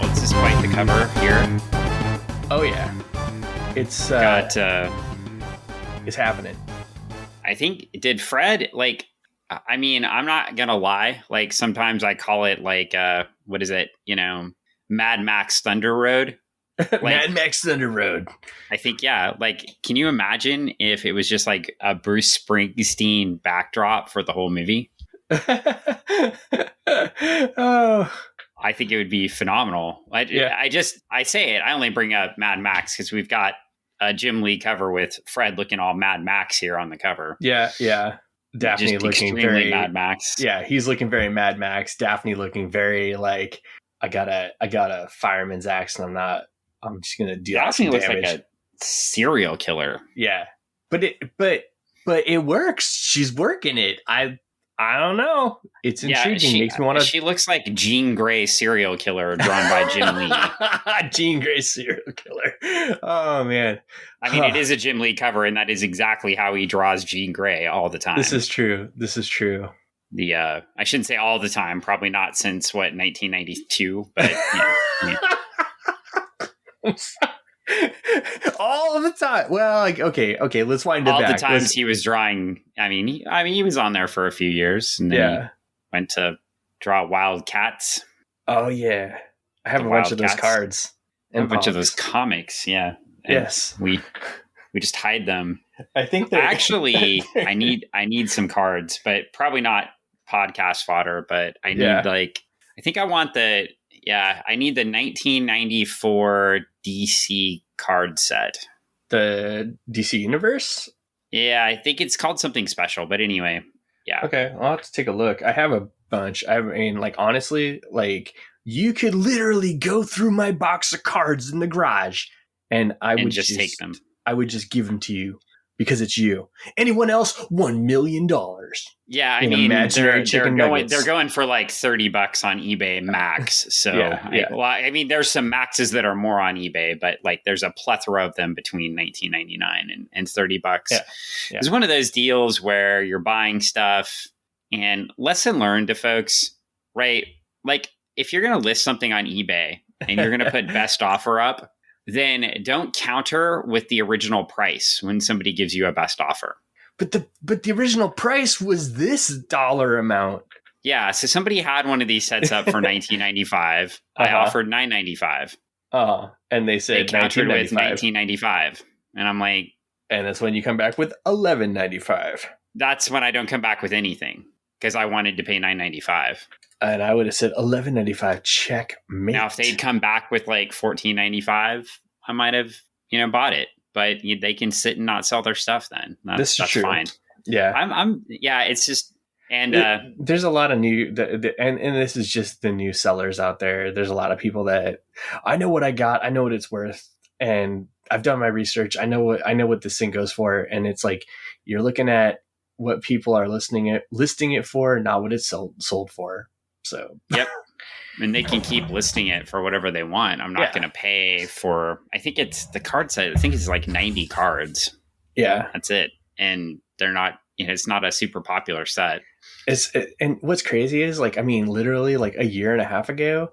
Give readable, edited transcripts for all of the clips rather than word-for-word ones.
Well, it's just quite the cover here. Oh yeah, it's Got, it's happening. I think, did Fred, like, I mean, I'm not gonna lie. Like, sometimes I call it like, what is it? You know, Mad Max Thunder Road. Like, Mad Max Thunder Road. I think, yeah. Like, can you imagine if it was just like a Bruce Springsteen backdrop for the whole movie? Oh, I think it would be phenomenal. I say it. I only bring up Mad Max because we've got a Jim Lee cover with Fred looking all Mad Max here on the cover. yeah. Daphne Just looking extremely very Mad Max. Yeah, he's looking very Mad Max. Daphne looking very like I got a fireman's axe, and I'm just gonna do Daphne some looks damage. like a serial killer. Yeah, but it works. She's working it. I don't know. It's intriguing. Makes me want to. She looks like Jean Grey serial killer drawn by Jim Lee. Jean Grey serial killer. Oh man. I mean, it is a Jim Lee cover, and that is exactly how he draws Jean Grey all the time. This is true. I shouldn't say all the time. Probably not since 1992, but yeah. All of the time. Well, like okay. Let's wind it back. All the times he was drawing. I mean, he was on there for a few years, and then he went to draw Wildcats. Oh yeah, I have a bunch of those cards and a bunch of those comics. Yeah. And yes, we just hide them. I think actually I need some cards, but probably not podcast fodder. But I need I think I want I need the 1994 DC card set. The DC Universe? Yeah, I think it's called something special, but anyway, yeah. Okay, I'll have to take a look. I have a bunch. I mean, like, honestly, like, you could literally go through my box of cards in the garage, and I would just take them. I would just give them to you because it's you. Anyone else, $1 million. Yeah, I mean, they're going for like $30 on eBay max. So, I mean, there's some maxes that are more on eBay, but like there's a plethora of them between $19.99 and $30. Yeah. It's one of those deals where you're buying stuff, and lesson learned to folks, right? Like, if you're going to list something on eBay and you're going to put best offer up, then don't counter with the original price when somebody gives you a best offer. But the original price was this dollar amount. Yeah, so somebody had one of these sets up for $19.95. I offered $9.95. And they said they countered with $19.95, and I'm like, and that's when you come back with $11.95. That's when I don't come back with anything because I wanted to pay $9.95. And I would have said $11.95. Checkmate. Now, if they'd come back with like $14.95, I might have and it. But they can sit and not sell their stuff then. That's true. Fine. Yeah. It's just, and there's a lot of new, and this is just the new sellers out there. There's a lot of people that I know what I got. I know what it's worth. And I've done my research. I know what this thing goes for. And it's like, you're looking at what people are listing it for, not what it's sold for. So, yep. And they can keep listing it for whatever they want. I'm not going to pay for, I think it's the card set. I think it's like 90 cards. Yeah. That's it. And they're not, it's not a super popular set. And what's crazy is like, I mean, literally like a year and a half ago,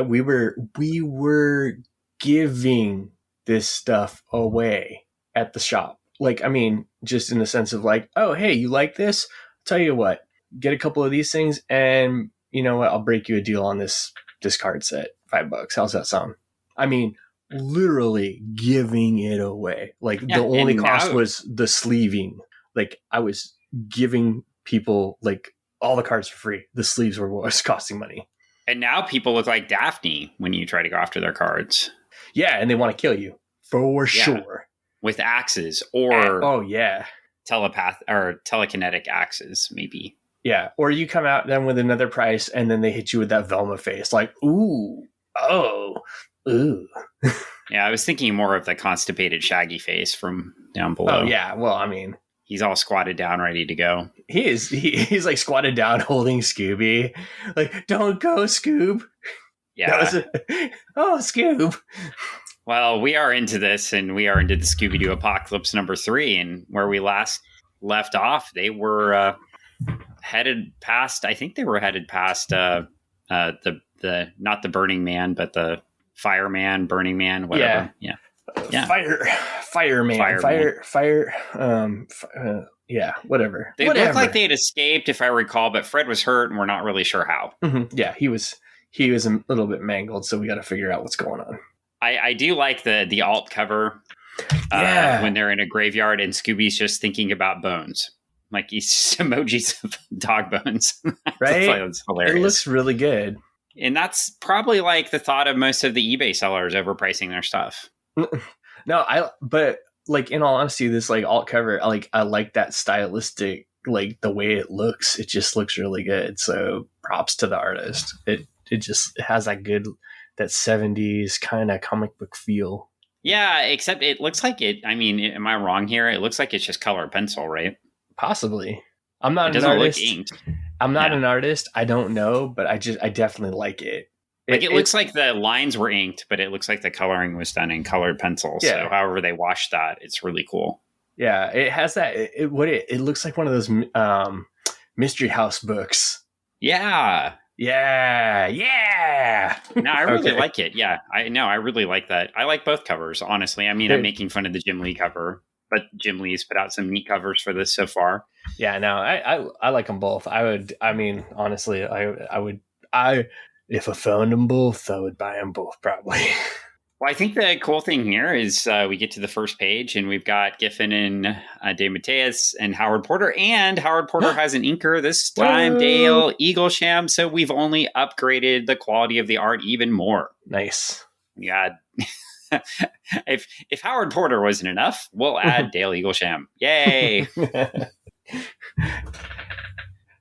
we were giving this stuff away at the shop. Like, I mean, just in the sense of like, oh, hey, you like this? I'll tell you what, get a couple of these things and you know what? I'll break you a deal on this card set. $5. How's that sound? I mean, literally giving it away. Like the only cost was the sleeving. Like I was giving people like all the cards for free. The sleeves were what was costing money. And now people look like Daphne when you try to go after their cards. Yeah, and they want to kill you for sure with axes or telekinetic axes, maybe. Yeah, or you come out then with another price, and then they hit you with that Velma face, like, ooh, oh, ooh. Yeah, I was thinking more of the constipated Shaggy face from down below. Oh, yeah, well, I mean. He's all squatted down, ready to go. He is. He's like squatted down, holding Scooby. Like, don't go, Scoob. Yeah. Scoob. Well, we are into this, and we are into the Scooby-Doo Apocalypse #3, and where we last left off, they were... headed past the not the Burning Man, but the Fireman, Burning Man, whatever. Yeah. Fireman. Yeah, whatever. They look like they had escaped, if I recall, but Fred was hurt, and we're not really sure how. Mm-hmm. Yeah, he was a little bit mangled, so we got to figure out what's going on. I do like the alt cover. When they're in a graveyard and Scooby's just thinking about bones. Like he's emojis of dog bones. Right? That's hilarious. It looks really good. And that's probably like the thought of most of the eBay sellers overpricing their stuff. No, but like in all honesty, this like alt cover, like I like that stylistic, like the way it looks. It just looks really good. So props to the artist. It just has that 70s kind of comic book feel. Yeah, except it looks like it. I mean, am I wrong here? It looks like it's just colored pencil, right? Possibly. I'm not an artist. Look inked. I'm not an artist. I don't know, but I definitely like it. It looks like the lines were inked, but it looks like the coloring was done in colored pencil. Yeah. So however they washed that, it's really cool. Yeah, it has that. It looks like one of those Mystery House books. Yeah. Yeah. No, I really like it. Yeah, I really like that. I like both covers, honestly. I mean, I'm making fun of the Jim Lee cover, but Jim Lee's put out some neat covers for this so far. Yeah, no, I like them both. Honestly, I would if I found them both, I would buy them both probably. Well, I think the cool thing here is we get to the first page and we've got Giffen and DeMatteis and Howard Porter. And Howard Porter has an inker this time, Dale Eaglesham. So we've only upgraded the quality of the art even more. Nice. Yeah. If Howard Porter wasn't enough, we'll add Dale Eaglesham. Yay.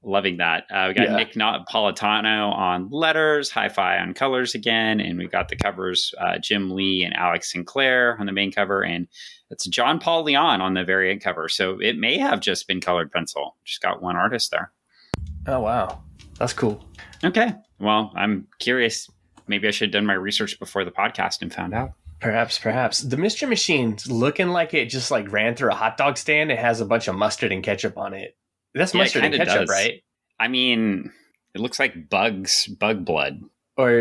Loving that. We got Nick Napolitano on letters, Hi-Fi on colors again, and we got the covers, Jim Lee and Alex Sinclair on the main cover, and it's John Paul Leon on the variant cover. So it may have just been colored pencil. Just got one artist there. Oh, wow. That's cool. Okay. Well, I'm curious. Maybe I should have done my research before the podcast and found out. Perhaps. The Mystery Machine's looking like it just like ran through a hot dog stand. It has a bunch of mustard and ketchup on it. That's mustard and ketchup, right? I mean, it looks like bug blood. Or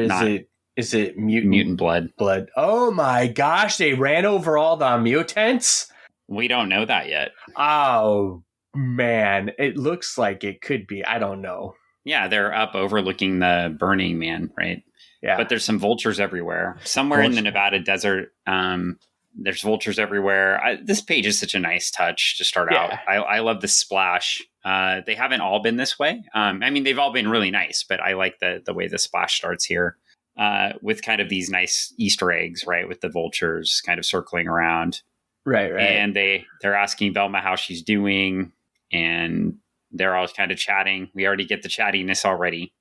is it mutant blood? Oh my gosh, they ran over all the mutants? We don't know that yet. Oh man, it looks like it could be. I don't know. Yeah, they're up overlooking the Burning Man, right? Yeah. But there's some vultures everywhere. Somewhere in the Nevada desert, there's vultures everywhere. This page is such a nice touch to start out. I love the splash. They haven't all been this way. I mean, they've all been really nice, but I like the way the splash starts here with kind of these nice Easter eggs, right? With the vultures kind of circling around. Right. And they're asking Velma how she's doing, and they're all kind of chatting. We already get the chattiness already.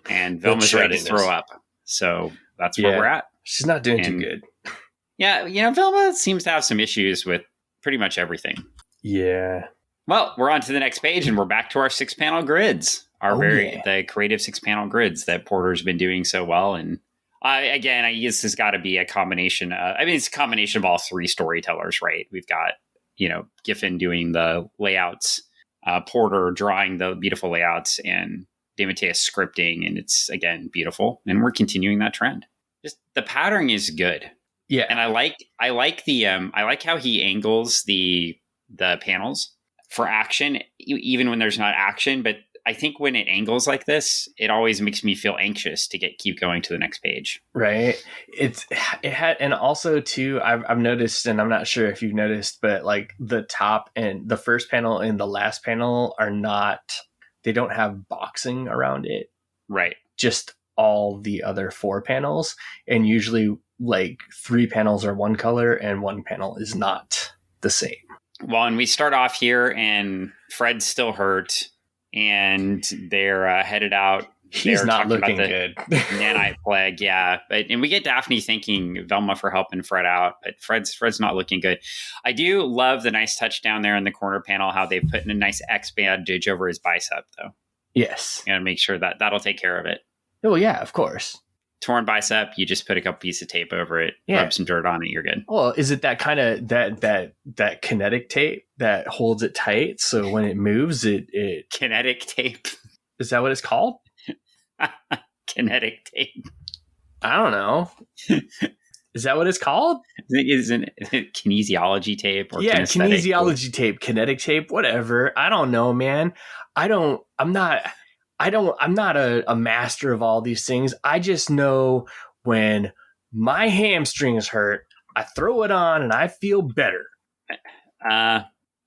And Velma's ready to throw up. So that's where we're at. She's not doing too good. Yeah, Velma seems to have some issues with pretty much everything. Yeah. Well, we're on to the next page, and we're back to our 6-panel grids. The creative 6-panel grids that Porter's been doing so well. And I guess this has got to be a combination. It's a combination of all three storytellers, right? We've got, Giffen doing the layouts, Porter drawing the beautiful layouts, and DeMatteis scripting, and it's, again, beautiful. And we're continuing that trend. Just the pattern is good. Yeah. And I like how he angles the panels for action, even when there's not action. But I think when it angles like this, it always makes me feel anxious to keep going to the next page. Right. And also too, I've noticed, and I'm not sure if you've noticed, but like the top and the first panel and the last panel they don't have boxing around it. Right. Just all the other 4 panels. And usually like 3 panels are one color and 1 panel is not the same. Well, and we start off here and Fred's still hurt and they're headed out. He's not looking good. Nanite plague, yeah. And we get Daphne thanking Velma for helping Fred out, but Fred's not looking good. I do love the nice touch down there in the corner panel, how they've put in a nice X bandage over his bicep, though. Yes. And make sure that'll take care of it. Oh, yeah, of course. Torn bicep, you just put a couple pieces of tape over it, rub some dirt on it, you're good. Well, is it that kind of that kinetic tape that holds it tight so when it moves it kinetic tape? Is that what it's called? kinetic tape. I don't know. Is that what it's called? Isn't it kinesiology tape or kinesiology tape, kinetic tape, whatever. I don't know, man. I'm not a master of all these things. I just know when my hamstrings hurt, I throw it on and I feel better.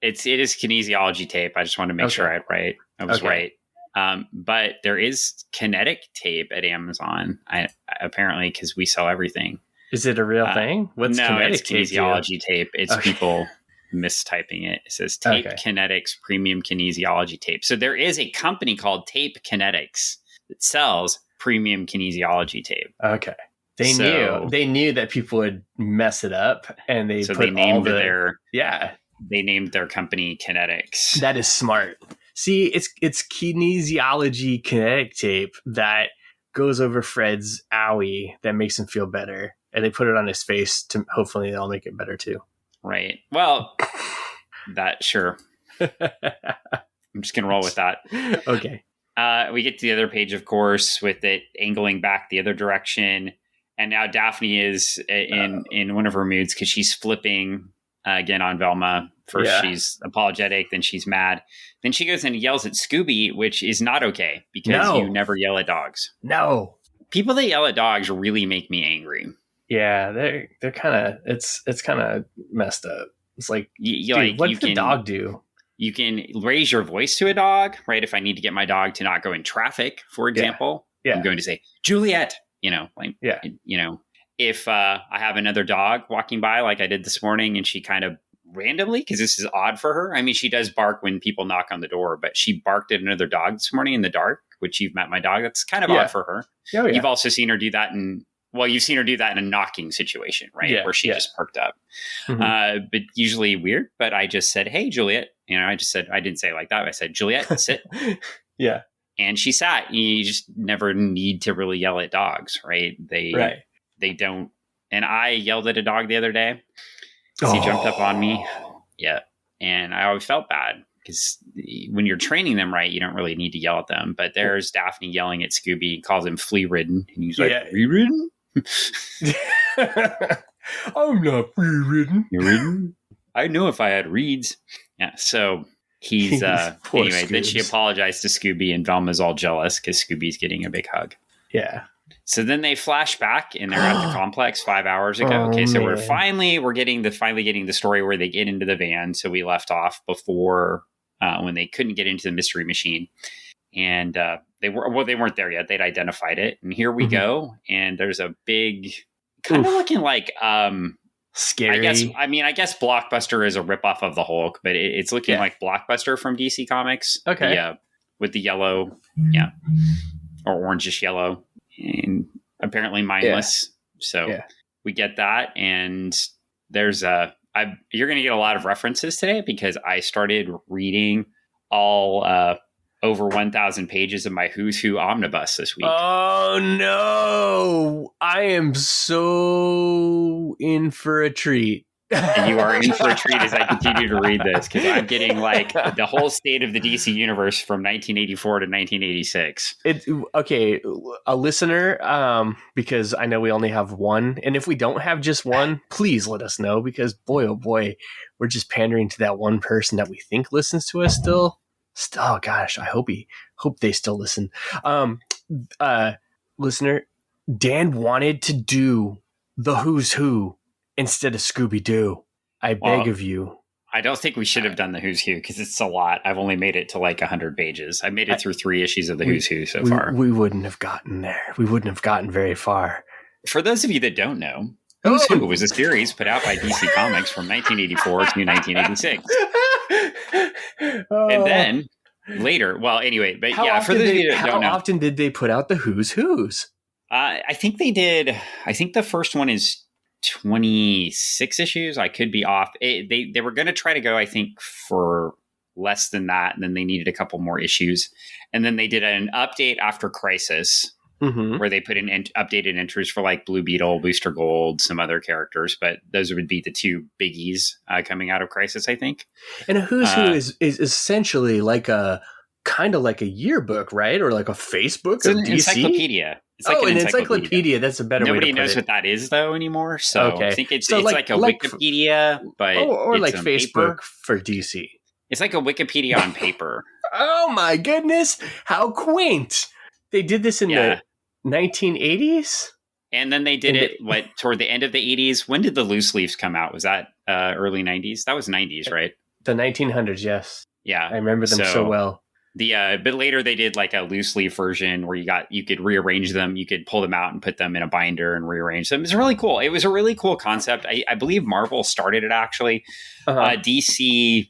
It is kinesiology tape. I just want to make sure I was right. But there is kinetic tape at Amazon. Apparently, because we sell everything. Is it a real thing? What's kinetic it's kinesiology tape. It's people mistyping it. It says Tape Kinetics Premium Kinesiology Tape. So there is a company called Tape Kinetics that sells premium kinesiology tape. Okay. They knew that people would mess it up, and they named their company Kinetics. That is smart. See, it's kinesiology kinetic tape that goes over Fred's owie that makes him feel better, and they put it on his face to hopefully they'll make it better too. Right. Well, sure. I'm just gonna roll with that. Okay. We get to the other page, of course, with it angling back the other direction. And now Daphne is in one of her moods because she's flipping again on Velma. First, she's apologetic, then she's mad. Then she goes and yells at Scooby, which is not okay because you never yell at dogs. No. People that yell at dogs really make me angry. Yeah, they're kind of it's kind of messed up. It's like, what did the dog do? You can raise your voice to a dog, right? If I need to get my dog to not go in traffic, for example, I'm going to say, Juliet, if I have another dog walking by like I did this morning and she kind of randomly, because this is odd for her. I mean, she does bark when people knock on the door, but she barked at another dog this morning in the dark, which you've met my dog. That's kind of odd for her. Oh, yeah. You've also seen her do that you've seen her do that in a knocking situation, right? Yeah, where she just perked up. Mm-hmm. But usually weird. But I just said, hey, Juliet. I didn't say it like that. I said, Juliet, sit. Yeah. And she sat. You just never need to really yell at dogs, right? They don't. And I yelled at a dog the other day because he jumped up on me. Yeah. And I always felt bad because when you're training them right, you don't really need to yell at them. But there's Daphne yelling at Scooby, calls him flea-ridden. And he's like, flea-ridden? I'm not flea-ridden. You're ridden? I know if I had reeds. Yeah, so he's anyway, then she apologized to Scooby and Velma's all jealous because Scooby's getting a big hug. Yeah. So then they flash back and they're at the complex 5 hours ago. Okay, so we're finally getting the story where they get into the van. So we left off before when they couldn't get into the mystery machine. And they weren't there yet. They'd identified it. And here we go. And there's a big kind of looking like scary. I guess Blockbuster is a ripoff of the Hulk, but it's looking like Blockbuster from DC Comics. Okay. With the yellow, or orangish yellow, and apparently mindless. So we get that, and there's you're going to get a lot of references today because I started reading all over 1,000 pages of my Who's Who omnibus this week. Oh no! I am so in for a treat. And you are in for a treat as I continue to read this because I'm getting like the whole state of the DC universe from 1984 to 1986. A listener, because I know we only have one, and if we don't have just one, please let us know because boy, oh boy, we're just pandering to that one person that we think listens to us still. Oh gosh, I hope they still listen. Listener, Dan wanted to do the Who's Who instead of Scooby-Doo. I beg of you. I don't think we should have done the Who's Who because it's a lot. I've only made it to like 100 pages. I made it through 3 issues of the Who's Who so far. We wouldn't have gotten there. We wouldn't have gotten very far. For those of you that don't know, Who's Who was a series put out by DC Comics from 1984 to 1986. And then later, for those of you that don't know. How often did they put out the Who's Who's? I think they did. I think the first one is 26 issues. I could be off. They were going to try to go, I think, for less than that. And then they needed a couple more issues. And then they did an update after Crisis. Mm-hmm. Where they put in updated entries for like Blue Beetle, Booster Gold, some other characters, but those would be the two biggies coming out of Crisis, I think. And a Who's Who is essentially like a kind of like a yearbook, right? Or like a Facebook It's of an DC? encyclopedia. It's like an encyclopedia. That's a better way to put it. Nobody knows what that is, though, anymore. So Okay. I think it's So like a Wikipedia, but or it's like on Facebook paper. for DC. It's like a Wikipedia on paper. Oh my goodness. How quaint. They did this in the 1980s? And then they did toward the end of the 80s. When did the loose leaves come out? Was that early 90s? That was 90s, right? The 1900s, yes. Yeah. I remember them so well. But later they did like a loose leaf version where you could rearrange them. You could pull them out and put them in a binder and rearrange them. It's really cool. It was a really cool concept. I believe Marvel started it, actually. DC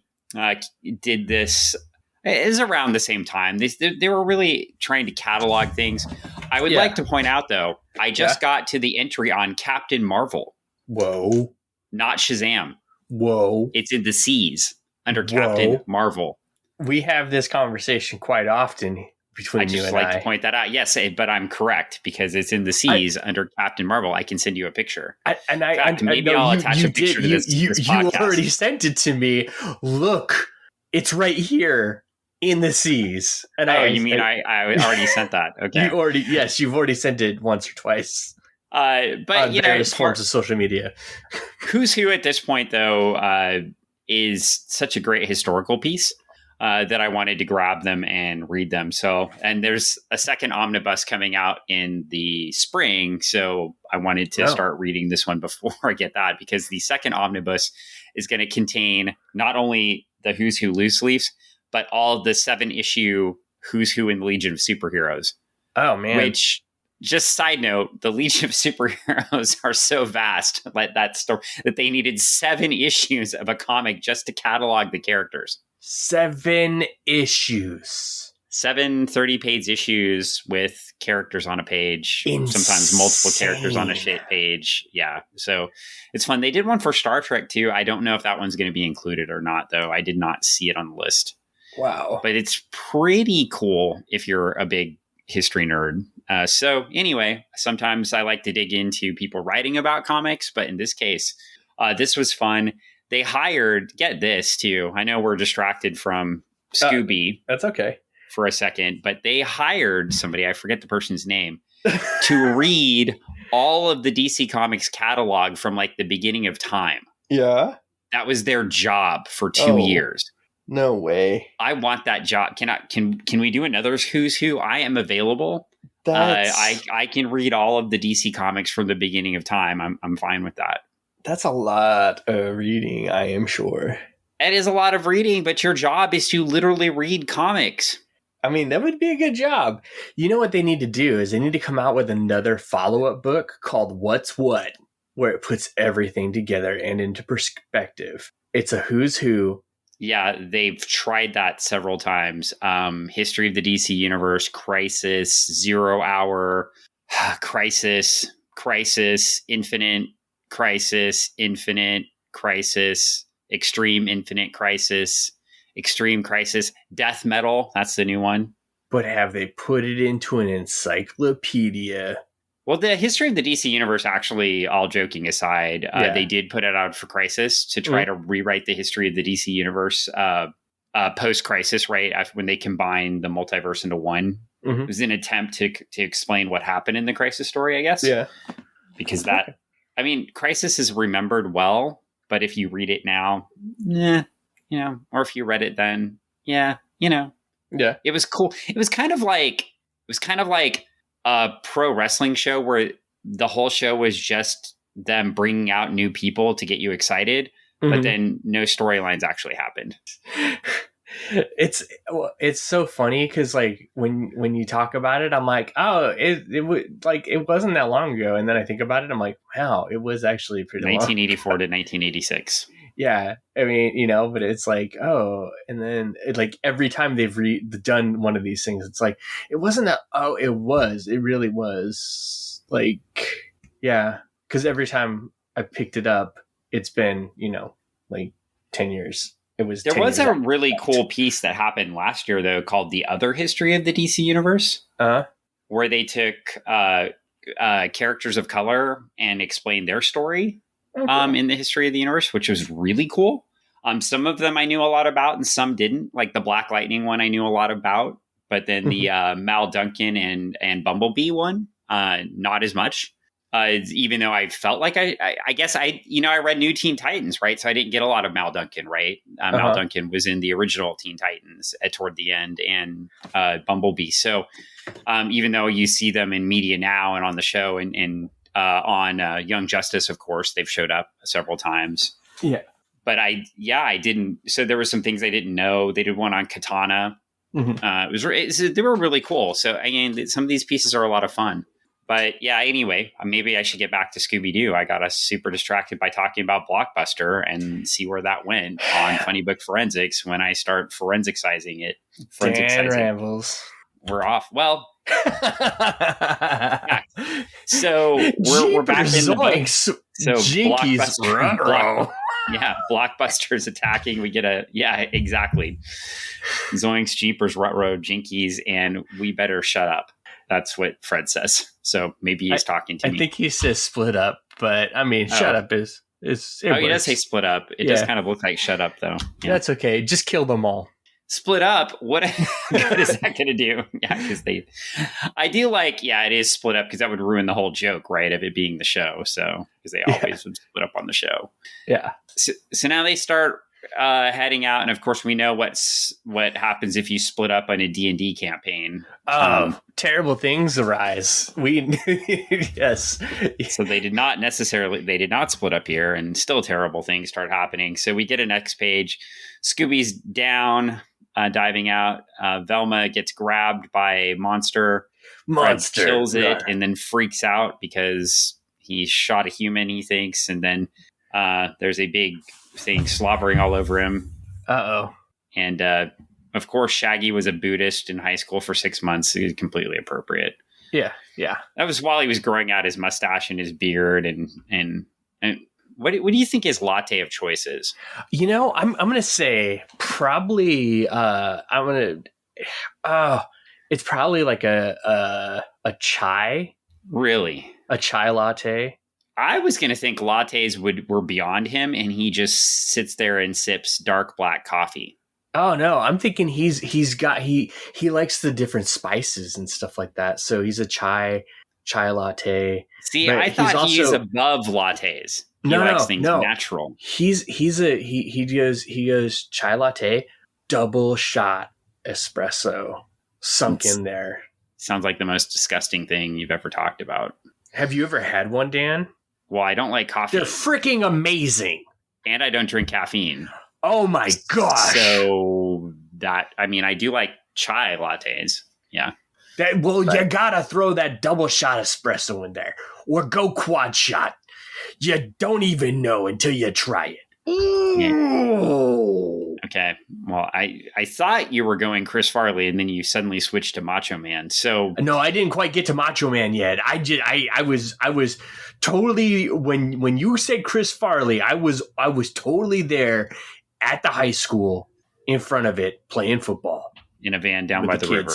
did this. It was around the same time. They were really trying to catalog things. I would like to point out, though, I just got to the entry on Captain Marvel. Whoa. Not Shazam. Whoa. It's in the C's under Captain Marvel. We have this conversation quite often between you and I. I just like to point that out. Yes, but I'm correct because it's in the C's under Captain Marvel. I can send you a picture. Maybe I'll attach a picture to this podcast. You already sent it to me. Look, it's right here in the C's. And I already sent that. Okay. You've already sent it once or twice. But on various forms of social media. Who's Who at this point, though, is such a great historical piece. That I wanted to grab them and read them. So, and there's a second omnibus coming out in the spring. So I wanted to start reading this one before I get that, because the second omnibus is going to contain not only the Who's Who loose leaves, but all the 7-issue Who's Who in the Legion of Superheroes. Oh, man. Which, just side note, the Legion of Superheroes are so vast, like that story, that they needed 7 issues of a comic just to catalog the characters. 7 issues. 7 30-page issues with characters on a page. Insane. Sometimes multiple characters on a page. Yeah. So it's fun. They did one for Star Trek too. I don't know if that one's going to be included or not, though. I did not see it on the list. Wow. But it's pretty cool if you're a big history nerd. So anyway, sometimes I like to dig into people writing about comics, but in this case, this was fun. They hired, get this too, I know we're distracted from Scooby. That's okay. For a second, but they hired somebody, I forget the person's name, to read all of the DC Comics catalog from like the beginning of time. Yeah. That was their job for 2 years. No way. I want that job. Can we do another Who's Who? I am available. I can read all of the DC Comics from the beginning of time. I'm fine with that. That's a lot of reading, I am sure. It is a lot of reading, but your job is to literally read comics. I mean, that would be a good job. You know what they need to do is they need to come out with another follow-up book called What's What, where it puts everything together and into perspective. It's a Who's Who. Yeah, they've tried that several times. History of the DC Universe, Crisis, 0 Hour, Crisis, Infinite, Crisis, Infinite, Crisis, Extreme Infinite Crisis, Extreme Crisis, Death Metal. That's the new one. But have they put it into an encyclopedia? Well, the history of the DC Universe, actually, all joking aside, they did put it out for Crisis to try to rewrite the history of the DC Universe post-Crisis, right? When they combined the multiverse into one. Mm-hmm. It was an attempt to explain what happened in the Crisis story, I guess. Yeah. Because I mean, Crisis is remembered well, but if you read it now, or if you read it then, Yeah. It was cool. It was kind of like a pro wrestling show where the whole show was just them bringing out new people to get you excited, but then no storylines actually happened. It's so funny because like when you talk about it, I'm like, oh, it wasn't that long ago, and then I think about it, I'm like, wow, it was actually pretty 1984 to 1986. Yeah, I mean, but it's like, oh, and then like every time they've done one of these things, it's like, it wasn't that. Oh, it really was. Like, yeah, because every time I picked it up, it's been like 10 years. There was a really cool piece that happened last year, though, called The Other History of the DC Universe, where they took characters of color and explained their story in the history of the universe, which was really cool. Some of them I knew a lot about and some didn't. Like the Black Lightning one I knew a lot about, but then the Mal Duncan and Bumblebee one, not as much. Even though I felt like I guess I read New Teen Titans, right? So I didn't get a lot of Mal Duncan, right? Mal Duncan was in the original Teen Titans toward the end, and Bumblebee. So even though you see them in media now and on the show and on Young Justice, of course, they've showed up several times. Yeah. But I didn't. So there were some things I didn't know. They did one on Katana. They were really cool. So again, some of these pieces are a lot of fun. But yeah, anyway, maybe I should get back to Scooby-Doo. I got us super distracted by talking about Blockbuster and see where that went on Funny Book Forensics when I start forensicsizing it. Dan rambles. We're off. Well, yeah. So we're back in the book. So Blockbuster's attacking. We get exactly. Zoinks, Jeepers, Ruh-roh, Jinkies, and we better shut up. That's what Fred says. So maybe he's talking to me. I think he says split up, but I mean, shut up is he does say split up. It does kind of look like shut up, though. Yeah. That's okay. Just kill them all. Split up? What is that going to do? Yeah, because I do like, it is split up because that would ruin the whole joke, right, of it being the show. So, because they always would split up on the show. Yeah. So now they start heading out, and of course we know what happens if you split up on a D&D campaign. Terrible things arise. Yes. So they did not split up here, and still terrible things start happening. So we get a next page. Scooby's down, diving out. Velma gets grabbed by a monster. Fred kills it and then freaks out because he shot a human, he thinks, and then there's a big thing slobbering all over him. And of course, Shaggy was a Buddhist in high school for 6 months. It was completely appropriate. Yeah. That was while he was growing out his mustache and his beard. And what do you think his latte of choice is? I'm gonna say probably it's probably like a chai. Really? A chai latte. I was going to think lattes were beyond him, and he just sits there and sips dark black coffee. Oh no, I'm thinking he likes the different spices and stuff like that. So he's a chai latte. See, I thought he is above lattes. He likes things natural. He goes chai latte, double shot espresso sunk in there. Sounds like the most disgusting thing you've ever talked about. Have you ever had one, Dan? Well, I don't like coffee. They're freaking amazing. And I don't drink caffeine. Oh my gosh. So I do like chai lattes. Yeah. You gotta throw that double shot espresso in there. Or go quad shot. You don't even know until you try it. Yeah. Okay. Well, I thought you were going Chris Farley, and then you suddenly switched to Macho Man. So no, I didn't quite get to Macho Man yet. I was totally when you said Chris Farley, I was totally there at the high school in front of it playing football in a van down by the river.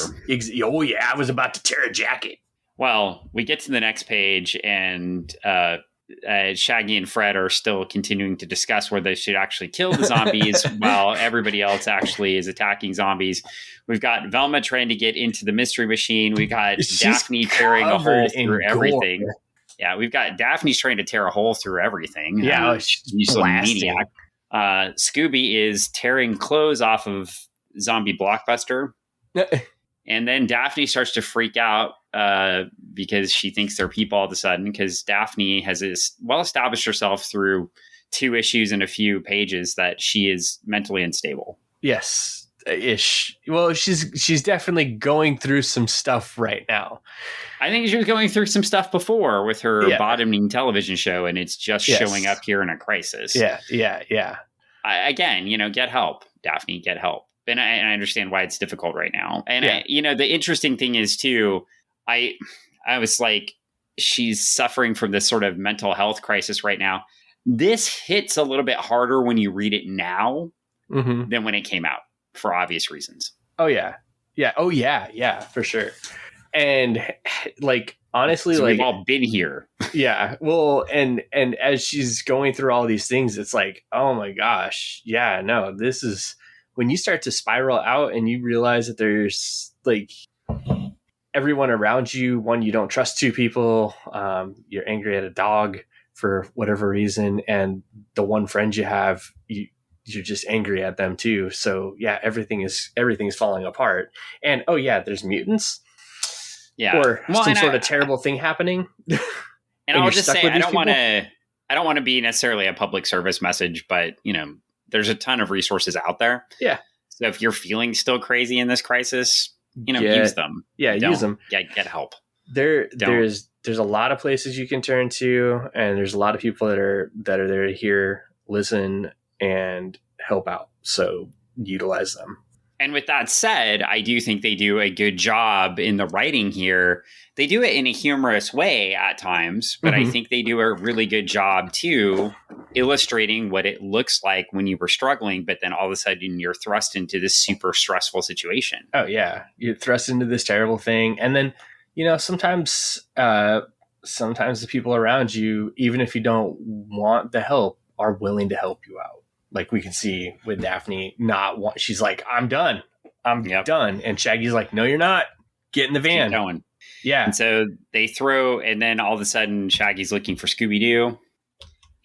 Oh yeah, I was about to tear a jacket. Well, we get to the next page, and Shaggy and Fred are still continuing to discuss whether they should actually kill the zombies while everybody else actually is attacking zombies. We've got Velma trying to get into the mystery machine. We've got Daphne tearing a hole through everything. Yeah, we've got Daphne's trying to tear a hole through everything. Yeah, she's a maniac. Scooby is tearing clothes off of zombie Blockbuster. And then Daphne starts to freak out because she thinks they're people all of a sudden, because Daphne has established herself through 2 issues and a few pages that she is mentally unstable. Yes, ish. Well, she's definitely going through some stuff right now. I think she was going through some stuff before with her bottoming television show, and it's just showing up here in a crisis. Yeah. Again, get help, Daphne, get help. And I understand why it's difficult right now. And the interesting thing is too, I was like, she's suffering from this sort of mental health crisis right now. This hits a little bit harder when you read it now than when it came out, for obvious reasons. Oh yeah. Yeah. Oh yeah. Yeah, for sure. And like honestly, So like, we've all been here. yeah, well, and as she's going through all these things, it's like, oh my gosh, yeah, no, this is when you start to spiral out and you realize that there's like everyone around you. One, you don't trust two people. You're angry at a dog for whatever reason, and the one friend you have, you're just angry at them too. So yeah, everything is falling apart. And oh yeah, there's mutants. Yeah. Or some sort of terrible thing happening. And I'll just say, I don't want to be necessarily a public service message, but there's a ton of resources out there. Yeah. So if you're feeling still crazy in this crisis, use them. Yeah, use them. Get help. There's a lot of places you can turn to, and there's a lot of people that are there to hear, listen, and help out. So utilize them. And with that said, I do think they do a good job in the writing here. They do it in a humorous way at times, but I think they do a really good job too, illustrating what it looks like when you were struggling, but then all of a sudden you're thrust into this super stressful situation. Oh yeah, you're thrust into this terrible thing, and then sometimes the people around you, even if you don't want the help, are willing to help you out. Like we can see with Daphne, she's like, I'm done. I'm done. And Shaggy's like, no, you're not. Get in the van. Keep going. Yeah. And so they throw, and then all of a sudden Shaggy's looking for Scooby-Doo.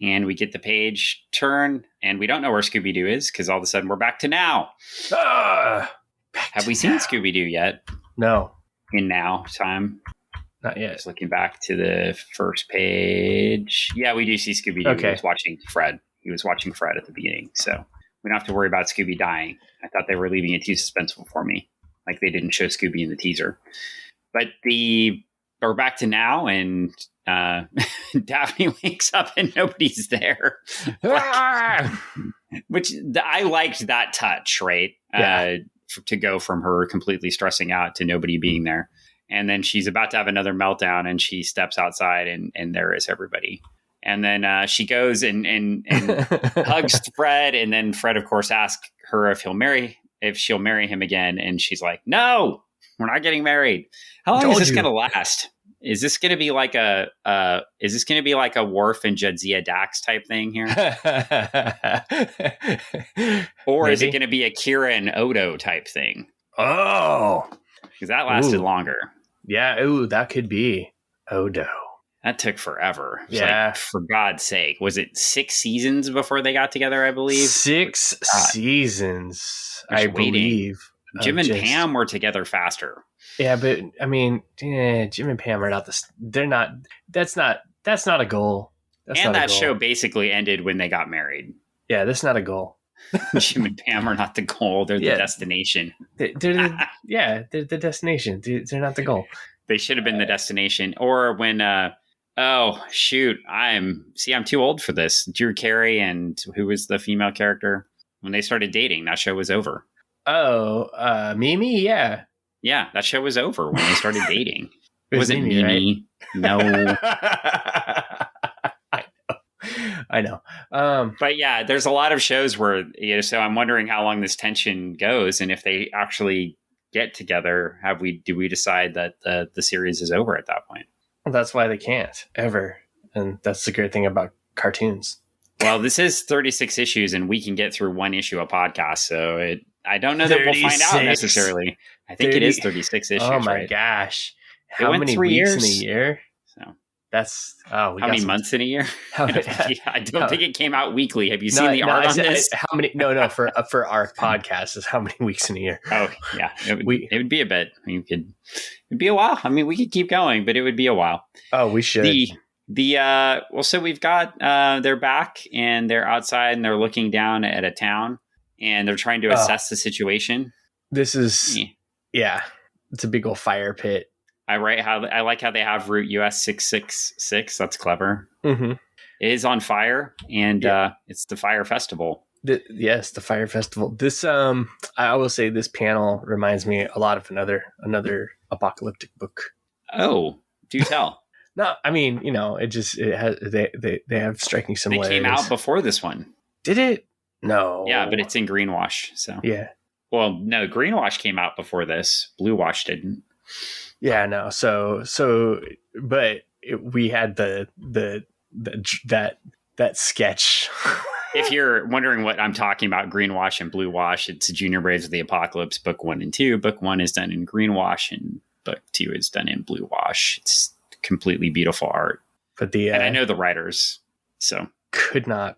And we get the page turn, and we don't know where Scooby-Doo is because all of a sudden we're back to now. Have we seen Scooby-Doo yet? No. In now time? Not yet. Just looking back to the first page. Yeah, we do see Scooby-Doo. Okay. He was watching Fred. At the beginning, so we don't have to worry about Scooby dying. I thought they were leaving it too suspenseful for me, like they didn't show Scooby in the teaser. But we're back to now, and Daphne wakes up and nobody's there, which I liked that touch, right? Yeah. To go from her completely stressing out to nobody being there, and then she's about to have another meltdown, and she steps outside, and there is everybody. And then she goes and hugs Fred. And then Fred, of course, asks her if she'll marry him again. And she's like, no, we're not getting married. How long is this going to last? Is this going to be like a Worf and Jadzia Dax type thing here? Or is it going to be a Kira and Odo type thing? Oh, because that lasted longer. Yeah. Ooh, that could be Odo. That took forever. Yeah. Like, for God's sake. Was it 6 seasons before they got together, I believe? 6 seasons, I believe. Jim and Pam were together faster. Yeah, but I mean, Jim and Pam are not that's not a goal. That show basically ended when they got married. Yeah, that's not a goal. Jim and Pam are not the goal. They're the destination. They're the destination. They're not the goal. They should have been the destination. Or when... oh, shoot. I'm too old for this. Drew Carey and who was the female character? When they started dating, that show was over. Oh, Mimi? Yeah. Yeah, that show was over when they started dating. Was it Mimi? Right? No. I know. But yeah, there's a lot of shows where, so I'm wondering how long this tension goes, and if they actually get together, do we decide that the series is over at that point? Well, that's why they can't ever. And that's the great thing about cartoons. Well, this is 36 issues, and we can get through one issue a podcast. So I don't know that we'll find out necessarily. I think it is 36 issues. Oh my gosh. How many weeks in a year? So that's how many months in a year? I don't think it came out weekly. Have you seen the art on this? How many? No. For our podcast is how many weeks in a year? Oh yeah, it would be a bit. It'd be a while. I mean, we could keep going, but it would be a while. Oh, we should. So we've got they're back and they're outside and they're looking down at a town and they're trying to assess the situation. This is it's a big old fire pit. I like how they have Route US 666. That's clever. Mm-hmm. It is on fire, and it's the Fire Festival. Yes, the Fire Festival. This I will say this panel reminds me a lot of another apocalyptic book. Oh, do tell. No, I mean, they have striking similarities. They came out before this one. Did it? No. Yeah, but it's in Greenwash. So yeah. Well, no, Greenwash came out before this. Bluewash didn't. Yeah, no. But we had that sketch. If you're wondering what I'm talking about, green wash and blue wash, it's Junior Braves of the Apocalypse, book 1 and 2. Book 1 is done in green wash, and book 2 is done in blue wash. It's completely beautiful art. But and I know the writers, so could not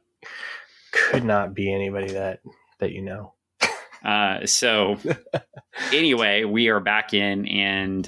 be anybody that you know. So anyway, we are back in, and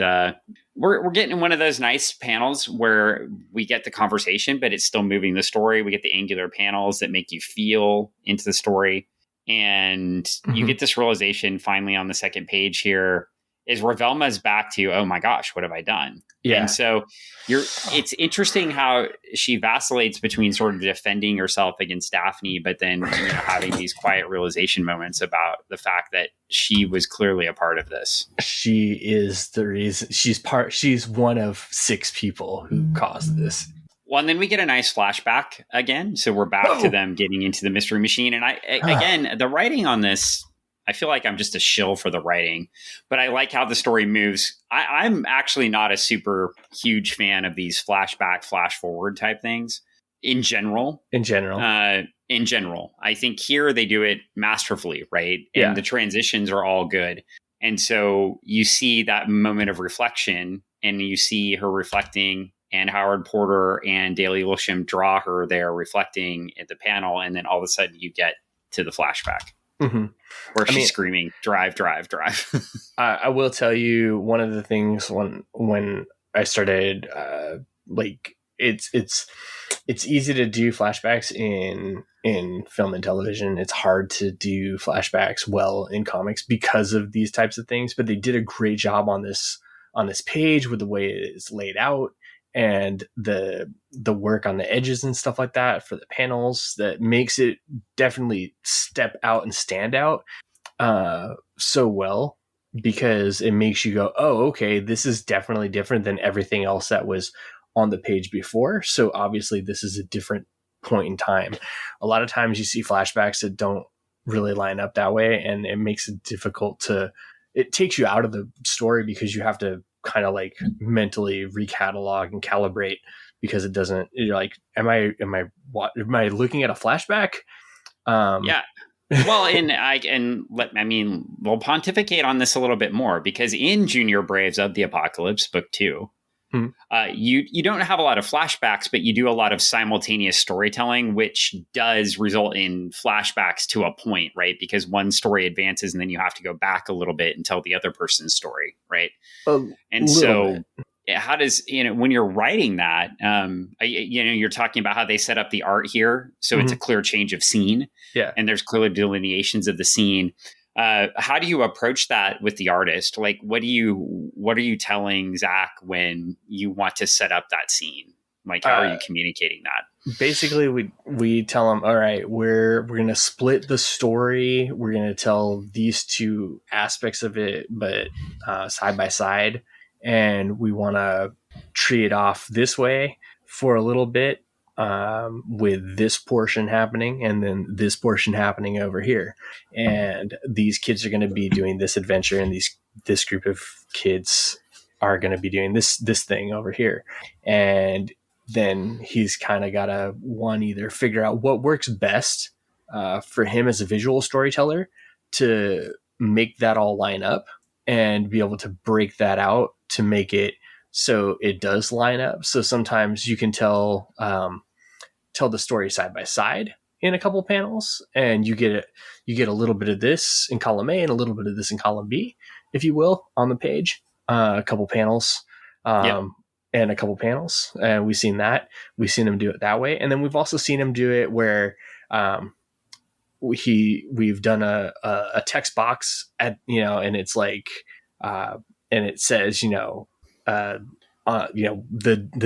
we're getting one of those nice panels where we get the conversation, but it's still moving the story. We get the angular panels that make you feel into the story, and you get this realization finally on the second page here is where Velma's back to, oh my gosh, what have I done? Yeah. And so it's interesting how she vacillates between sort of defending herself against Daphne, but then having these quiet realization moments about the fact that she was clearly a part of this. She is the reason. She's one of 6 people who caused this. Well, and then we get a nice flashback again. So we're back to them getting into the mystery machine. And again, the writing on this, I feel like I'm just a shill for the writing, but I like how the story moves. I'm actually not a super huge fan of these flashback, flash forward type things in general. In general, I think here they do it masterfully, right? And the transitions are all good. And so you see that moment of reflection, and you see her reflecting, and Howard Porter and Daley Lewisham draw her there reflecting at the panel. And then all of a sudden you get to the flashback. Mm-hmm. Where she's screaming, drive, drive, drive. I will tell you one of the things when I started, it's easy to do flashbacks in film and television. It's hard to do flashbacks well in comics because of these types of things, but they did a great job on this page with the way it is laid out, and the work on the edges and stuff like that for the panels that makes it definitely step out and stand out so well, because it makes you go, oh, okay, this is definitely different than everything else that was on the page before. So obviously this is a different point in time. A lot of times you see flashbacks that don't really line up that way, and it makes it difficult it takes you out of the story because you have to kind of like mentally recatalog and calibrate, because it doesn't, you're like, am I looking at a flashback? Yeah. Well, we'll pontificate on this a little bit more, because in Junior Braves of the Apocalypse, book 2, you don't have a lot of flashbacks, but you do a lot of simultaneous storytelling, which does result in flashbacks to a point, right? Because one story advances, and then you have to go back a little bit and tell the other person's story, right? And so how does, when you're writing that, you're talking about how they set up the art here. So it's a clear change of scene. Yeah. And there's clear delineations of the scene. How do you approach that with the artist? Like, what are you telling Zach when you want to set up that scene? Like, how are you communicating that? Basically, we tell him, all right, we're going to split the story. We're going to tell these 2 aspects of it, but side by side. And we want to tree it off this way for a little bit, with this portion happening and then this portion happening over here. And these kids are going to be doing this adventure, and this group of kids are going to be doing this thing over here. And then he's kind of got to either figure out what works best for him as a visual storyteller to make that all line up, and be able to break that out to make it so it does line up. So sometimes you can tell the story side by side in a couple panels, and you get a little bit of this in column A and a little bit of this in column B, if you will, on the page. A couple panels, and a couple panels, and we've seen him do it that way. And then we've also seen him do it where we've done a text box at, and it's like, and it says, the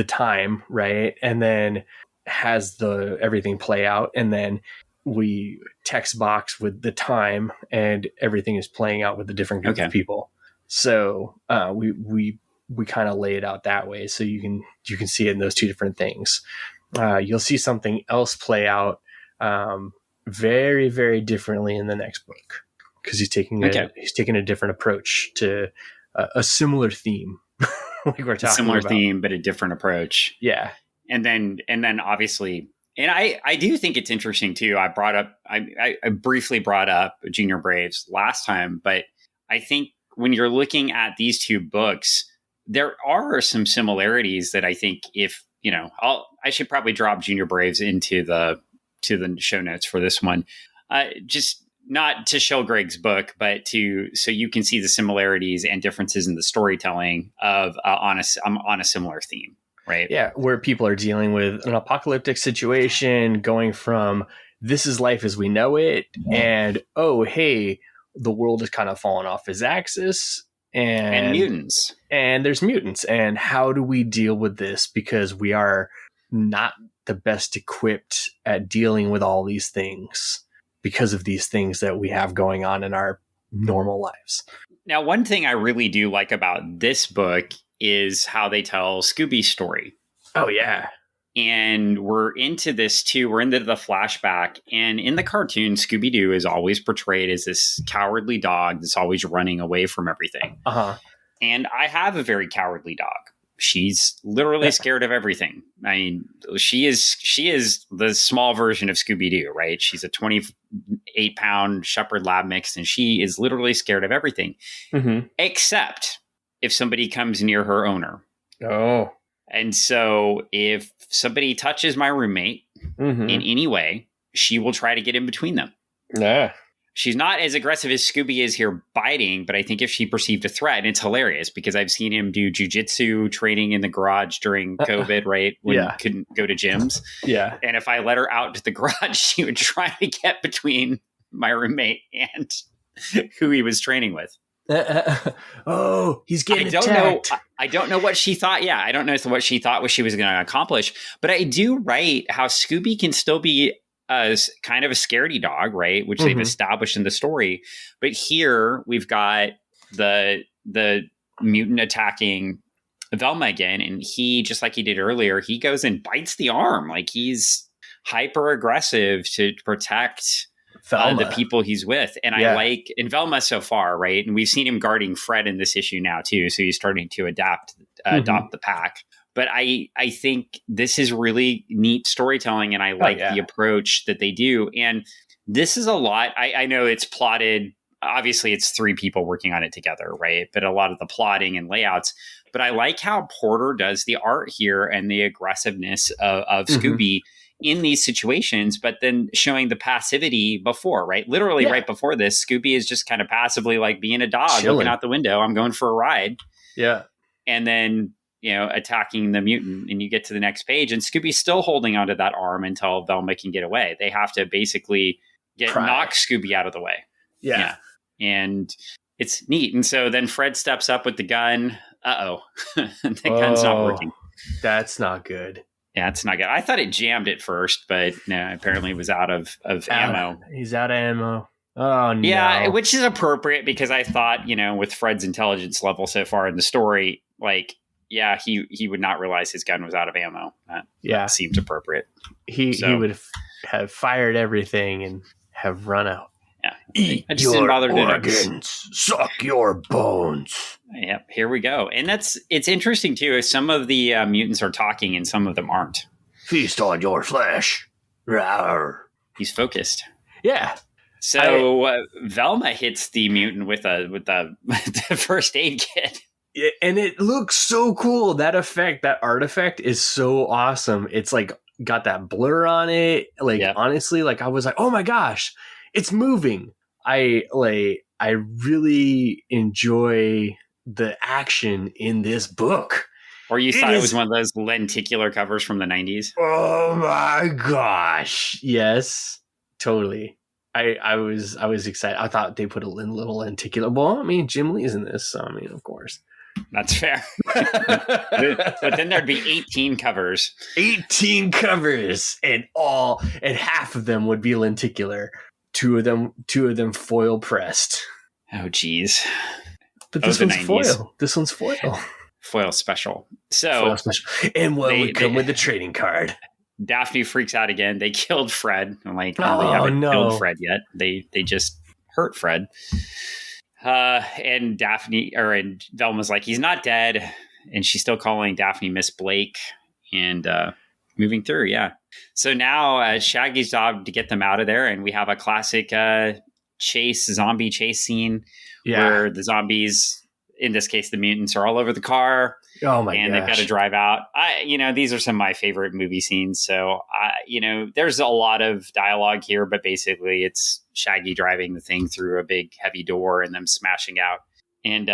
time, right? And then has everything play out, and then we text box with the time, and everything is playing out with a different group of people. So we kind of lay it out that way, so you can see it in those 2 different things. You'll see something else play out very, very differently in the next book, because he's taking a different approach to a similar theme. like we're A talking similar about. theme, but a different approach. Yeah. And then obviously, and I do think it's interesting too. I briefly brought up Junior Braves last time, but I think when you're looking at these two books, there are some similarities that I think I should probably drop Junior Braves into the show notes for this one. Just not to show Greg's book, but so you can see the similarities and differences in the storytelling of on a similar theme, right? Yeah, where people are dealing with an apocalyptic situation, going from this is life as we know it, and oh hey, the world has kind of fallen off its axis, And mutants. and there's mutants, and how do we deal with this because we are not the best equipped at dealing with all these things because of these things that we have going on in our normal lives. Now, one thing I really do like about this book is how they tell Scooby's story. Oh yeah. And we're into this too. We're into the flashback. And in the cartoon, Scooby-Doo is always portrayed as this cowardly dog that's always running away from everything. Uh-huh. And I have a very cowardly dog. She's literally scared of everything. I mean, she is the small version of Scooby-Doo, right? She's a 28-pound Shepherd Lab mix, and she is literally scared of everything, except if somebody comes near her owner. Oh. And so if somebody touches my roommate in any way, she will try to get in between them. Yeah. She's not as aggressive as Scooby is here biting, but I think if she perceived a threat, and it's hilarious because I've seen him do jujitsu training in the garage during COVID, right? When he couldn't go to gyms. Yeah. And if I let her out to the garage, she would try to get between my roommate and who he was training with. Oh, he's getting attacked. I don't know what she thought. Yeah, I don't know what she thought she was going to accomplish. But I do write how Scooby can still be kind of a scaredy dog, right? Which they've established in the story. But here we've got the mutant attacking Velma again, and he, just like he did earlier, he goes and bites the arm. Like he's hyper aggressive to protect the people he's with. And I like in Velma so far, right? And we've seen him guarding Fred in this issue now too. So he's starting to adopt the pack. But I think this is really neat storytelling, and I like the approach that they do. And this is a lot. I know it's plotted. Obviously, it's three people working on it together, right? But a lot of the plotting and layouts. But I like how Porter does the art here and the aggressiveness of Scooby in these situations, but then showing the passivity before, right? Literally right before this, Scooby is just kind of passively like being a dog, looking out the window. I'm going for a ride. Yeah. And then, attacking the mutant, and you get to the next page and Scooby's still holding onto that arm until Velma can get away. They have to basically knock Scooby out of the way. Yeah. And it's neat. And so then Fred steps up with the gun. The gun's not working. That's not good. Yeah, it's not good. I thought it jammed at first, but no, apparently it was out of ammo. He's out of ammo. Oh, no. Yeah, which is appropriate because I thought, with Fred's intelligence level so far in the story, he would not realize his gun was out of ammo. That seems appropriate. He would have fired everything and have run out. Yeah. Eat your organs, suck your bones. Yep, here we go. And it's interesting too. Some of the mutants are talking and some of them aren't. Feast on your flesh. Rawr. He's focused. Yeah. So Velma hits the mutant with the first aid kit. And it looks so cool. That artifact is so awesome. It's like got that blur on it. Honestly, I was like, oh my gosh, it's moving. I really enjoy the action in this book. Or you thought it was one of those lenticular covers from the 90s? Oh my gosh. Yes, totally. I was excited. I thought they put a little lenticular. Well, I mean, Jim Lee's in this, so of course. That's fair. But then there'd be 18 covers. 18 covers, and half of them would be lenticular. Two of them foil pressed. Oh, geez. But this one's foil. This one's foil. Foil special. So, and would come with the trading card. Daphne freaks out again. They killed Fred. I'm like, no, they haven't killed Fred yet. They just hurt Fred. And Velma's like, he's not dead. and she's still calling Daphne Miss Blake and moving through. Yeah. So now Shaggy's job to get them out of there, and we have a classic zombie chase scene where the zombies, in this case the mutants, are all over the car. Oh my and gosh. They've got to drive out. These are some of my favorite movie scenes. So there's a lot of dialogue here, but basically it's Shaggy driving the thing through a big heavy door and them smashing out. And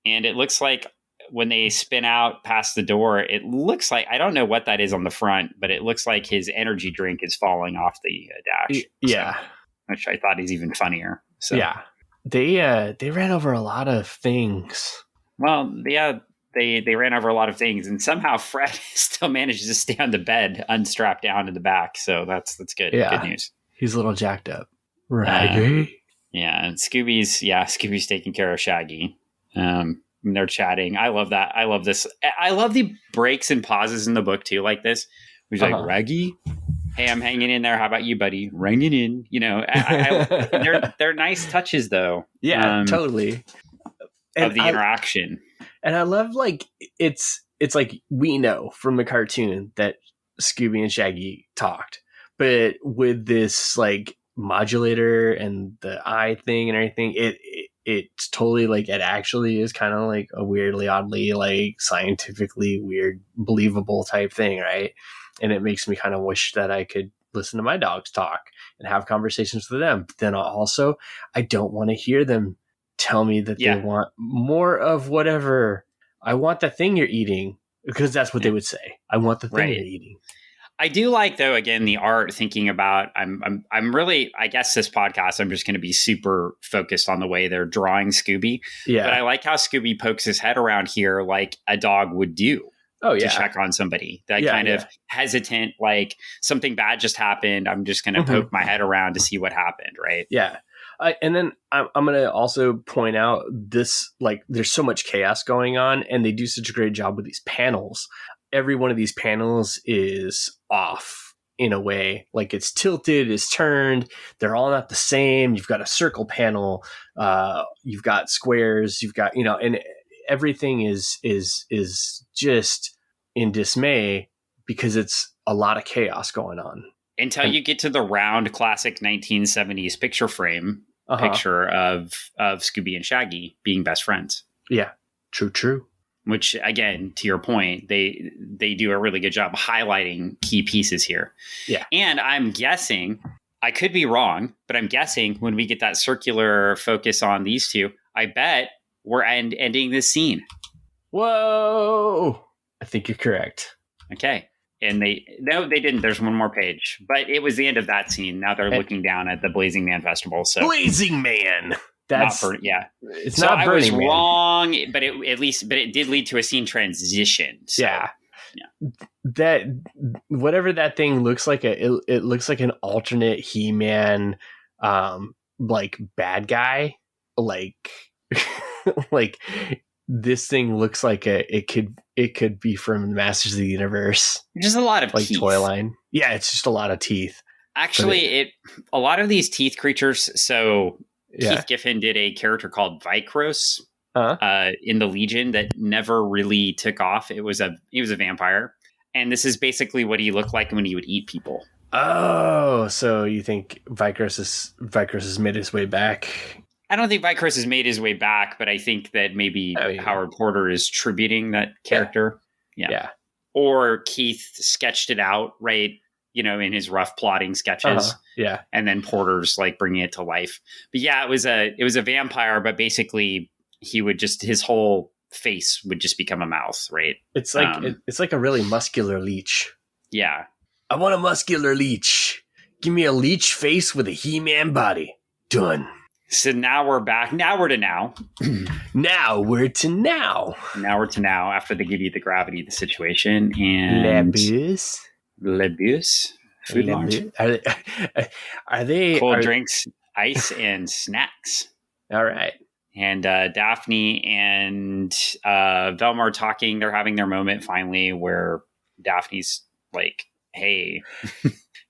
it looks like when they spin out past the door, it looks like, I don't know what that is on the front, but it looks like his energy drink is falling off the dash. Yeah. So, which I thought is even funnier. So yeah, they ran over a lot of things. Well, yeah, they ran over a lot of things, and somehow Fred still manages to stay on the bed, unstrapped down in the back. So that's good. Yeah. Good news. He's a little jacked up. Right. Yeah, and Scooby's taking care of Shaggy. And they're chatting. I love that. I love this. I love the breaks and pauses in the book too, like this. He's like, Raggy, hey, I'm hanging in there. How about you, buddy? Ringing in. They're nice touches, though. Yeah, totally. Of the interaction. And I love, like, it's like we know from the cartoon that Scooby and Shaggy talked, but with this like modulator and the eye thing and everything, it's totally like, it actually is kind of like a weirdly, oddly, like scientifically weird, believable type thing, right? And it makes me kind of wish that I could listen to my dogs talk and have conversations with them. But then also, I don't want to hear them tell me that they want more of whatever. I want the thing you're eating, because that's what they would say. I want the thing you're eating. I do like, though, again, the art, thinking about, I'm really, I guess this podcast, I'm just going to be super focused on the way they're drawing Scooby. Yeah. But I like how Scooby pokes his head around here like a dog would do. To check on somebody. That kind of hesitant, like something bad just happened. I'm just going to poke my head around to see what happened. Right. Yeah. And then I'm going to also point out this, like, there's so much chaos going on, and they do such a great job with these panels. Every one of these panels is off in a way, like it's tilted, it's turned. They're all not the same. You've got a circle panel. You've got squares. You've got, and everything is just in dismay because it's a lot of chaos going on. Until you get to the round classic 1970s picture frame picture of Scooby and Shaggy being best friends. Yeah, true. Which, again, to your point, they do a really good job highlighting key pieces here. Yeah. And I'm guessing, I could be wrong, but I'm guessing when we get that circular focus on these two, I bet we're ending this scene. Whoa! I think you're correct. Okay. And they didn't. There's one more page, but it was the end of that scene. Now they're looking down at the Blazing Man Festival. So Blazing Man. That's It's not. I was wrong, but it did lead to a scene transition. So, yeah. That whatever that thing looks like, it looks like an alternate He-Man, like bad guy, like like. This thing looks like it could be from Masters of the Universe. Just a lot of like teeth. Toy line. Yeah, it's just a lot of teeth. Actually, a lot of these teeth creatures. So Keith Giffen did a character called Vicros in the Legion that never really took off. He was a vampire, and this is basically what he looked like when he would eat people. Oh, so you think Vicros has made his way back? I don't think Vicros has made his way back, but I think that maybe Howard Porter is tributing that character. Yeah. Or Keith sketched it out, right? In his rough plotting sketches. Yeah. And then Porter's like bringing it to life. But yeah, it was a vampire, but basically he would his whole face would just become a mouth, right? It's like it's like a really muscular leech. Yeah. I want a muscular leech. Give me a leech face with a He-Man body. Done. So now we're back. Now we're to now. Now we're to now. Now we're to now after they give you the gravity of the situation. And Lebus. Food launch. Are they cold drinks, ice, and snacks? All right. And Daphne and Velma are talking. They're having their moment finally where Daphne's like, hey,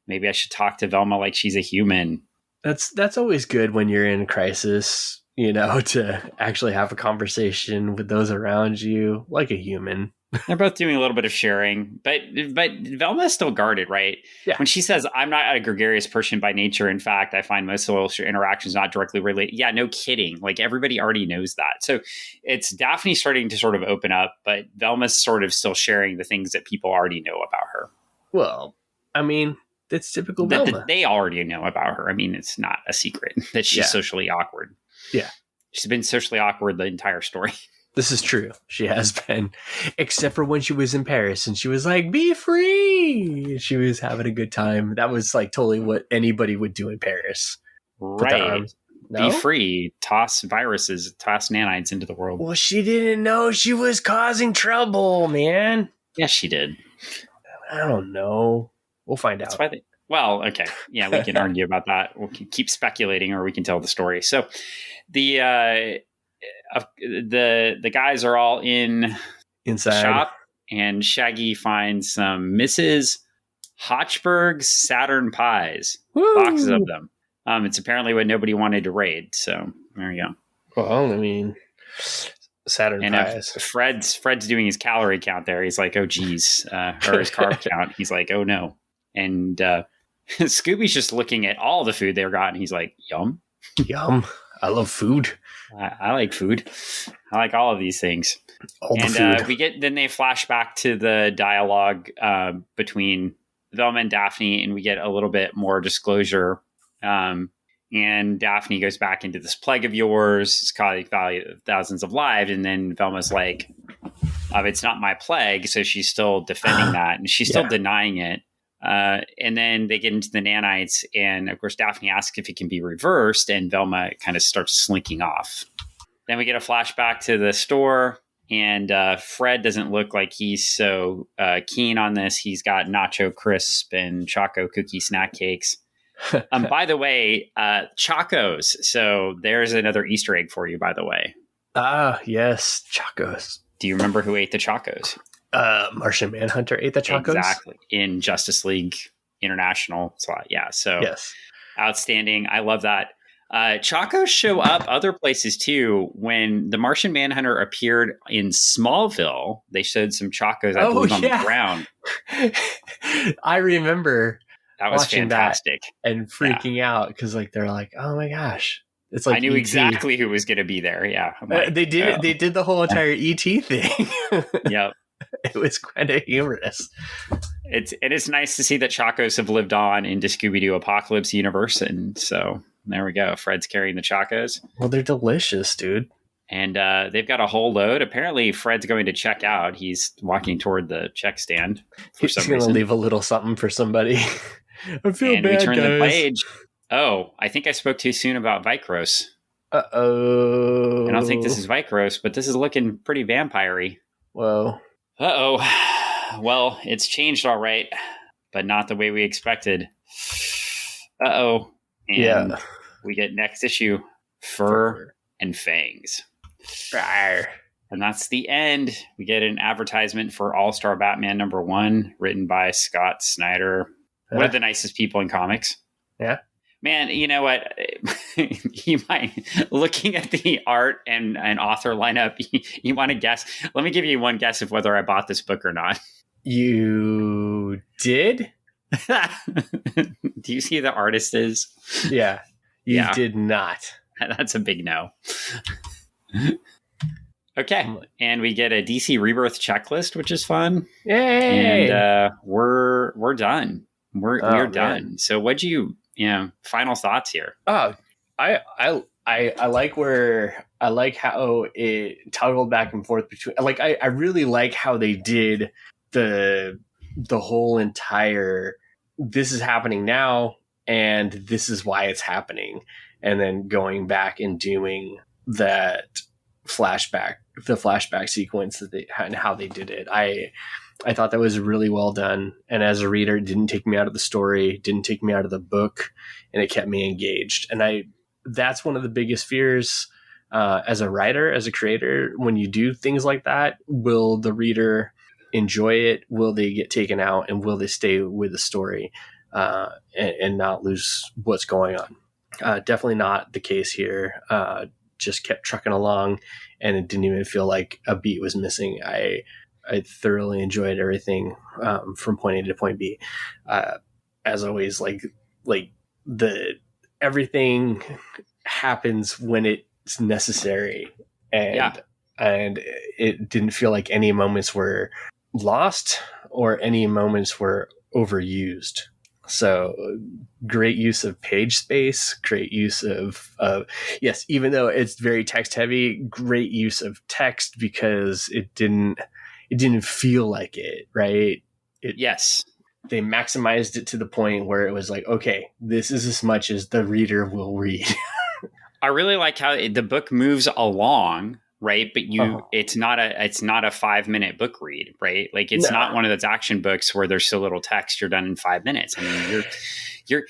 maybe I should talk to Velma like she's a human. That's always good when you're in crisis to actually have a conversation with those around you like a human. They're both doing a little bit of sharing, but Velma is still guarded, right? Yeah. When she says, "I'm not a gregarious person by nature. In fact, I find most social interactions not directly related." Yeah, no kidding. Like everybody already knows that. So it's Daphne starting to sort of open up, but Velma's sort of still sharing the things that people already know about her. Well, I mean, that's typical Velma. They already know about her. I mean, it's not a secret that she's socially awkward. Yeah. She's been socially awkward the entire story. This is true. She has been, except for when she was in Paris and she was like, be free. She was having a good time. That was like totally what anybody would do in Paris. Right. No? Be free. Toss viruses, toss nanites into the world. Well, she didn't know she was causing trouble, man. Yes, she did. I don't know. We'll find out. Well, okay. Yeah, we can argue about that. We'll keep speculating or we can tell the story. So the guys are all inside the shop, and Shaggy finds some Mrs. Hochberg's Saturn pies. Woo! Boxes of them. It's apparently what nobody wanted to raid. So there you go. Well, I mean, Saturn pies. Fred's doing his calorie count there. He's like, oh geez, or his carb count. He's like, oh no. And Scooby's just looking at all the food they've got, and he's like, yum. Yum. I love food. I like food. I like all of these things. All the food. Then they flash back to the dialogue between Velma and Daphne, and we get a little bit more disclosure. And Daphne goes back into this plague of yours. It's causing thousands of lives. And then Velma's like, it's not my plague. So she's still defending that, and she's still denying it. And then they get into the nanites, and of course Daphne asks if it can be reversed, and Velma kind of starts slinking off. Then we get a flashback to the store, and Fred doesn't look like he's so keen on this. He's got nacho crisp and choco cookie snack cakes. By the way, Chacos. So there's another Easter egg for you, by the way. Ah, yes, Chacos. Do you remember who ate the Chacos? Martian Manhunter ate the Chacos? Exactly. In Justice League International slot. Yeah. So yes. Outstanding. I love that. Chacos show up other places too. When the Martian Manhunter appeared in Smallville, they showed some Chacos, I believe, on the ground. I remember that was fantastic. And freaking out because they're like, oh my gosh. It's like I knew E.T. exactly who was going to be there. Yeah. Like, they did the whole entire E.T. thing. Yep. It was kind of humorous. It is nice to see that Chacos have lived on into Scooby-Doo Apocalypse universe, and so there we go. Fred's carrying the Chacos. Well, they're delicious, dude. And they've got a whole load. Apparently, Fred's going to check out. He's walking toward the check stand. He's going to leave a little something for somebody. I feel bad, we turn the page. Oh, I think I spoke too soon about Vicros. Uh-oh. I don't think this is Vicros, but this is looking pretty vampire-y. Whoa. Uh-oh. Well, it's changed all right, but not the way we expected. Uh-oh. And we get next issue, Fur and Fangs. Rawr. And that's the end. We get an advertisement for All-Star Batman #1, written by Scott Snyder. One of the nicest people in comics. Yeah. Man, you know what? You might, looking at the art and author lineup, you want to guess. Let me give you one guess of whether I bought this book or not. You did? Do you see who the artist is? Yeah. You did not. That's a big no. Okay. And we get a DC Rebirth checklist, which is fun. Yay! And we're done. We're done. So what'd you final thoughts here? Oh, I like how it toggled back and forth between, I really like how they did the whole entire, this is happening now and this is why it's happening. And then going back and doing the flashback sequence and how they did it. I thought that was really well done. And as a reader, it didn't take me out of the story, didn't take me out of the book, and it kept me engaged. And that's one of the biggest fears as a writer, as a creator, when you do things like that. Will the reader enjoy it? Will they get taken out? And will they stay with the story and not lose what's going on? Definitely not the case here. just kept trucking along, and it didn't even feel like a beat was missing. I thoroughly enjoyed everything from point A to point B. As always, like the everything happens when it's necessary, and it didn't feel like any moments were lost or any moments were overused. So great use of page space, great use of yes, even though it's very text heavy, great use of text because it didn't feel like it, right? Yes. They maximized it to the point where it was like, okay, this is as much as the reader will read. I really like how the book moves along, right? But it's not a 5-minute book read, right? Like it's not one of those action books where there's so little text, you're done in 5 minutes. I mean, you're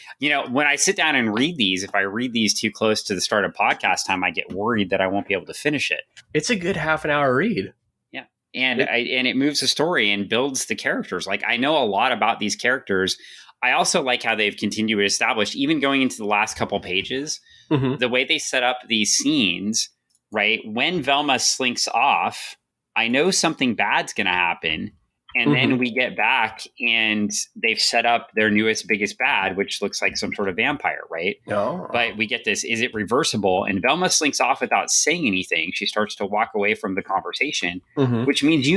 when I sit down and read these, if I read these too close to the start of podcast time, I get worried that I won't be able to finish it. It's a good half an hour read. Yeah. And it moves the story and builds the characters. Like I know a lot about these characters. I also like how they've continued to establish, even going into the last couple pages, the way they set up these scenes, right? When Velma slinks off, I know something bad's going to happen. And then we get back and they've set up their newest, biggest bad, which looks like some sort of vampire, right? Oh. But we get this, is it reversible? And Velma slinks off without saying anything. She starts to walk away from the conversation, which means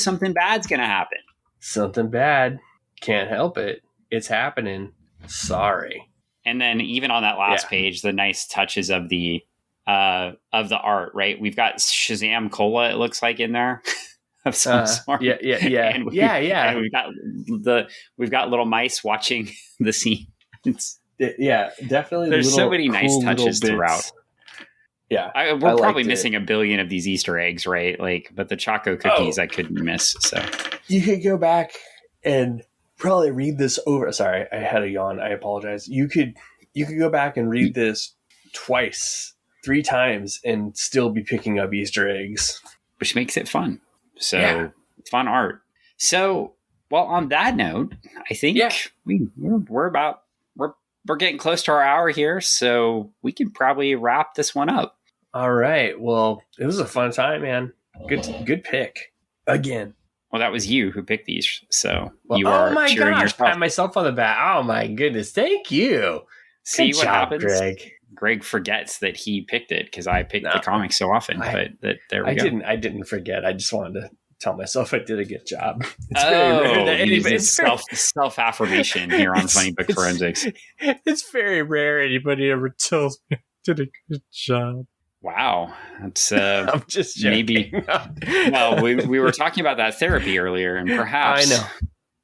something bad's going to happen. Something bad. Can't help it. It's happening. Sorry. And then even on that last page, the nice touches of the art, right? We've got Shazam Cola, it looks like, in there. Of some sort. Yeah. And we've got little mice watching the scene. Definitely. There's so many nice touches throughout. Yeah, we're probably missing a billion of these Easter eggs, right? Like, but the Choco cookies I couldn't miss. So you could go back and probably read this over. Sorry, I had a yawn. I apologize. You could go back and read this twice, 3 times, and still be picking up Easter eggs, which makes it fun. So fun art. So, well, on that note, I think we're getting close to our hour here, so we can probably wrap this one up. All right. Well, it was a fun time, man. Good pick again. Well, that was you who picked these, so you are cheering yourself. Pat myself on the back. Oh my goodness, thank you. See what happens, Greg. Greg forgets that he picked it because I picked the comics so often. There we go. I didn't forget. I just wanted to tell myself I did a good job. It's very rare that anybody self-affirmation here on Funny Book Forensics. It's very rare anybody ever tells me I did a good job. Wow, that's I'm just joking. Maybe. Well, we were talking about that therapy earlier, and perhaps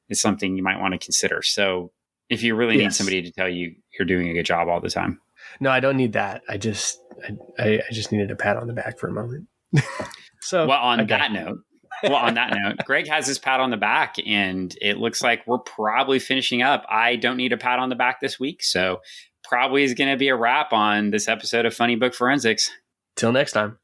it's something you might want to consider. So, if you really need somebody to tell you you're doing a good job all the time. No, I don't need that. I just needed a pat on the back for a moment. So, on that note, Greg has his pat on the back, and it looks like we're probably finishing up. I don't need a pat on the back this week, so probably is going to be a wrap on this episode of Funny Book Forensics. Till next time.